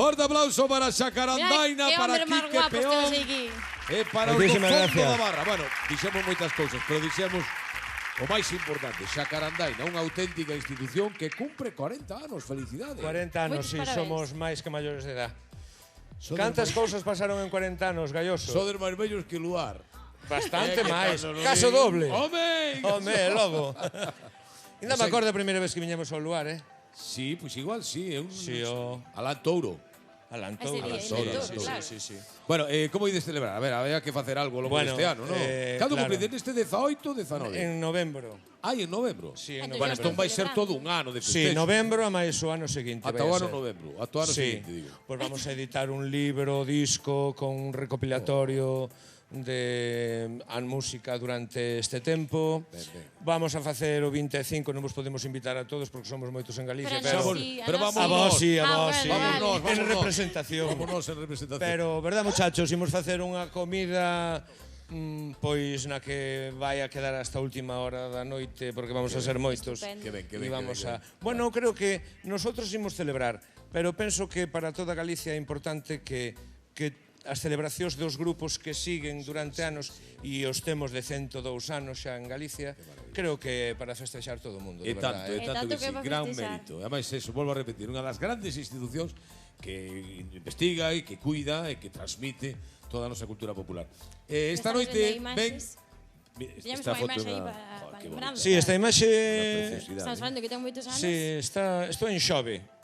Forte aplauso para Xacarandaina, para Quique Peón e para os do fondo da barra. Bueno, dixemos moitas cousas, pero dixemos o máis importante, Xacarandaina, unha auténtica institución que cumpre 40 anos. Felicidades. 40 anos, si, somos máis que maiores de edad. Cantas cousas pasaron en 40 anos, Galloso? Sodes máis vellos que Luar. Bastante máis. Caso doble. Home, logo. Ainda me acordo a primeira vez que viñemos ao Luar, Sí, pois igual, sí. Alán Touro. Alán Touro, sí. Bueno, como ides celebrar? A ver, había que facer algo logo este ano, non? Cando cumprides este 18 ou 19? En novembro. En novembro? Sí, en novembro. Bueno, entón vai ser todo un ano de festejo. Sí, novembro a máis o ano seguinte. Ata o ano novembro, ata o ano seguinte, digo. Pois vamos a editar un libro, disco, con un recopilatorio de música durante este tempo. Vamos a facer o 25, non vos podemos invitar a todos porque somos moitos en Galicia, pero vamos a vos sí. Vámonos. En representación. Pero, verdad, muchachos, imos facer unha comida pois na que vai a quedar hasta a última hora da noite porque vamos a ser moitos. Que ben. Bueno, creo que nosotros imos celebrar, pero penso que para toda Galicia é importante que as celebracións dos grupos que siguen durante anos e os temos de 102 anos xa en Galicia, creo que para festexar todo o mundo, de verdade. E tanto que sí, gran mérito. Ademais, eso, volvo a repetir, unha das grandes institucións que investiga e que cuida e que transmite toda a nosa cultura popular. Esta noite ven... Esta foto para... Sí, esta imaxe... Estamos falando que ten moitos anos. Sí, estou en Xove.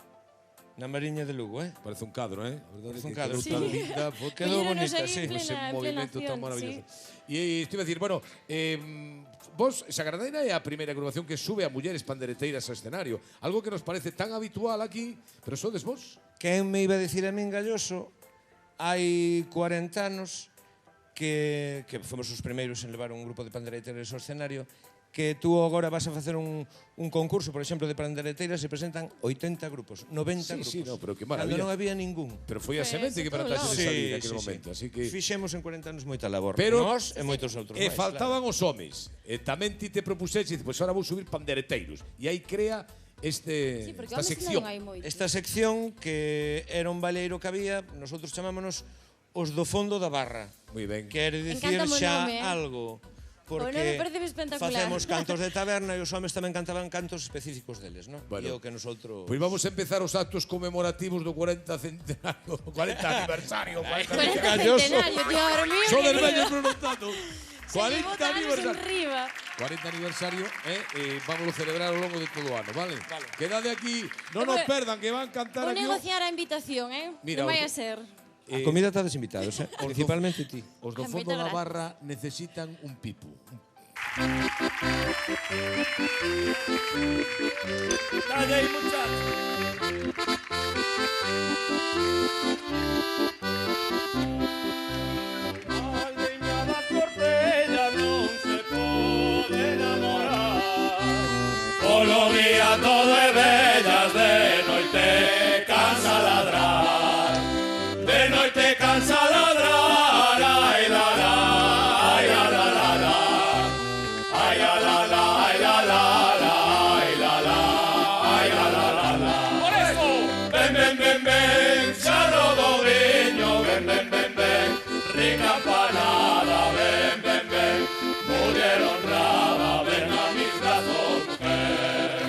Na Mariña de Lugo, Parece un cadro, Parece un cadro. Quedou tan linda, quedou bonita, sí. Ese movimento tan maravilloso. E estive a dicir, bueno, vos, Xacarandaina é a primeira agrupación que sube a mulleres pandereteiras ao escenario. Algo que nos parece tan habitual aquí, pero sodes vos? Quen me iba a dicir a min, Galloso, hai 40 anos que fomos os primeiros en levar un grupo de pandereteiras ao escenario, que tú agora vas a facer un concurso, por exemplo, de pandereteiras e presentan 80 grupos, 90 grupos. Sí, no, pero que maravilla. Cando non había ningún. Pero foi a semente que para traxe de salir naquele momento. Así que fixemos en 40 anos moita labor. Pero nós e moitos outros máis. E faltaban os homes. E tamén ti te propuxeches, pois agora vou subir pandereteiros. E aí crea esta sección. Esta sección que era un baleiro que había, nosotros chamámonos os do fondo da barra. Moi ben. Quere dicir xa algo. Porque facemos cantos de taberna e os homes tamén cantaban cantos específicos deles, non? E o que nosotros... Pois vamos a empezar os actos conmemorativos do 40 centenario, 40 aniversario. 40 centenario, tío, ahora mismo. Son del bello pronotado. 40 aniversario. 40 aniversario, vamos a celebrar ao longo de todo o ano, vale? Quedade aquí, non nos perdan, que van cantar aquí. Vou negociar a invitación, Non vai a ser. A comida está desinvitados, principalmente ti. Os do fondo da barra necesitan un pipu. Dale aí, muchacho. A leña das cortellas non se pode enamorar. Polo día todo é vellas, de noite cansa ladrar. De noite cansa ladrar, ai la la, ai la la la la, ai la la la, ai la la la, ai la la, ai la la la la. Por eso, ven, charro do viño, ven, rica empanada, ven, muller honrada, ven a mis brazos, mujer.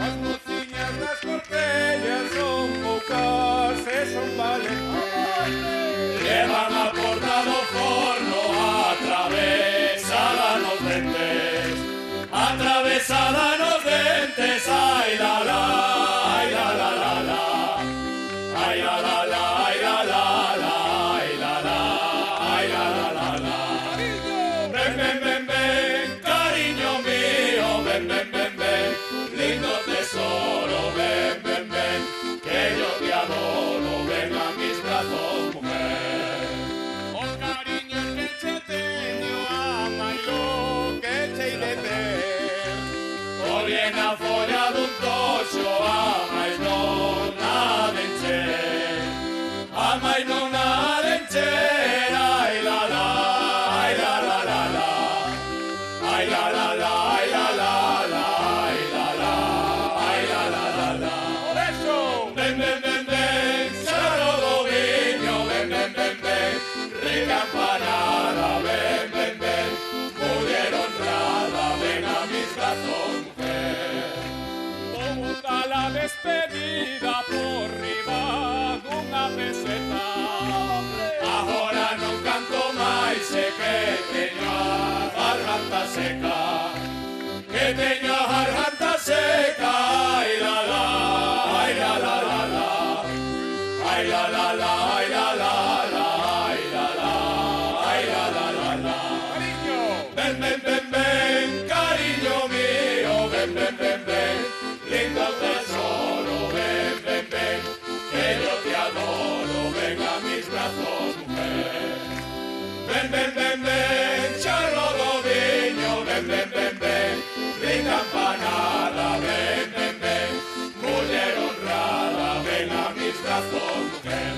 As mociñas das cortellas son poucas e son valientes. Llevan a porta do forno atravesada nos dentes, ai la la, ai la la la la, ai la la la, ai la la la, ai la la, ai la la la la. Ven, cariño mío, ven, lindo tesoro, ven, que yo te adoro, ven a mis brazos, mujer. O cariño que che teño, amailo que che de ter. O bien a folla dun toxo, amais non a de encher. Amais non a de encher, ai la la, ai la la la la, ai la la la, ai la la la, ai la la, ai la la la la. Por eso, ven, a peseta. Agora non canto máis e que teño a garganta seca. Que teño a garganta seca. Ai la la, ai la la la la. Ai la la la, ai la la la. Ai la la, ai la la la la. Cariño. Ven, ven, ven, ven, cariño mío. Ven, ven, ven, ven. Lindo tesoro, ven, ven, ven. Que yo te adoro. Ven a mis brazos, mujer. Ven, ven, ven, ven. Charro do viño. Ven, ven, ven, ven. Rica empanada. Ven, ven, ven. Mujer honrada. Ven a mis brazos, mujer.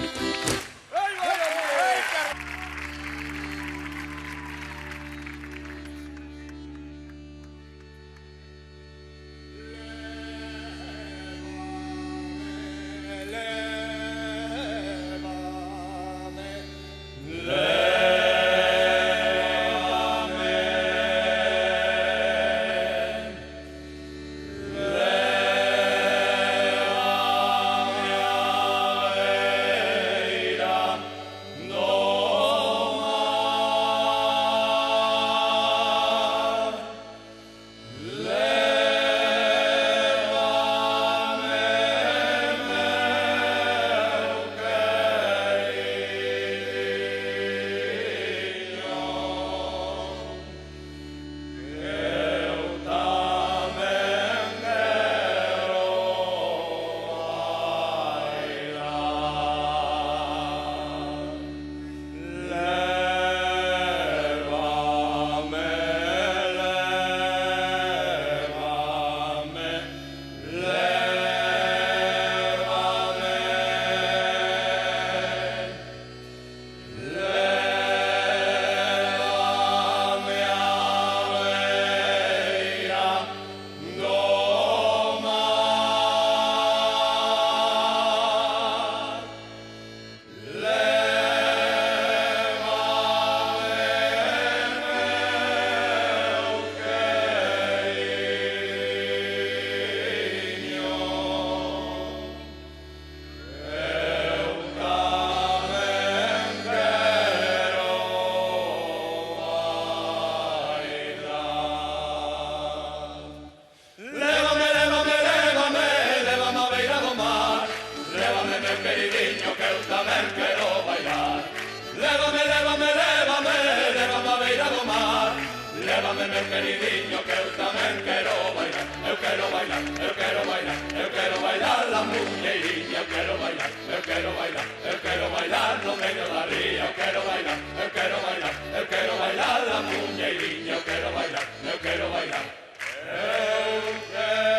Lévame, meu queridinho, que eu tamén quero bailar. Eu quero bailar, eu quero bailar, eu quero bailar la muñeiriña. Eu quero bailar, eu quero bailar, eu quero bailar no medio da ría. Eu quero bailar, eu quero bailar, eu quero bailar la muñeiriña. Eu quero bailar, eu quero bailar. Eu quero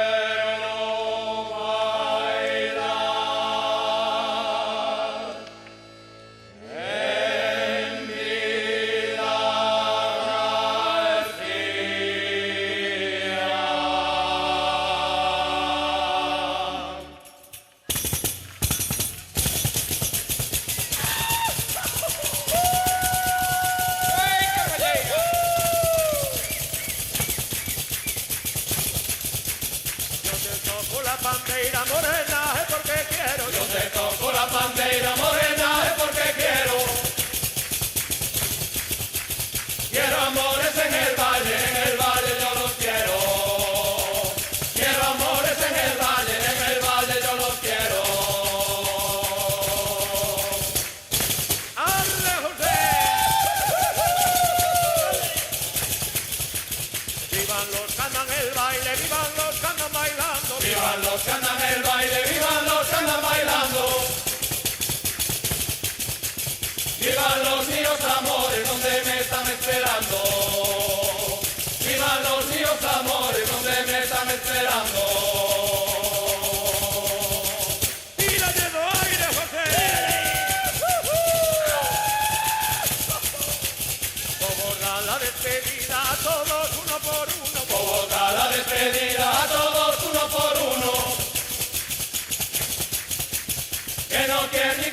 bandeira morena es porque quiero. Yo te toco la bandera morena es porque quiero. Quiero amores en el valle yo los quiero. Quiero amores en el valle yo los quiero. ¡Ale, José! Vivan los que andan el baile, vivan los que andan bailando. Vivan los que andan el baile, vivan los que andan bailando. Vivan los míos amores donde me están esperando. Vivan los míos amores donde me están esperando. Tira lleno aire, José. Bogotá la despedida a todos uno por uno. Bogotá la despedida a todos uno por uno. Que no quiere ni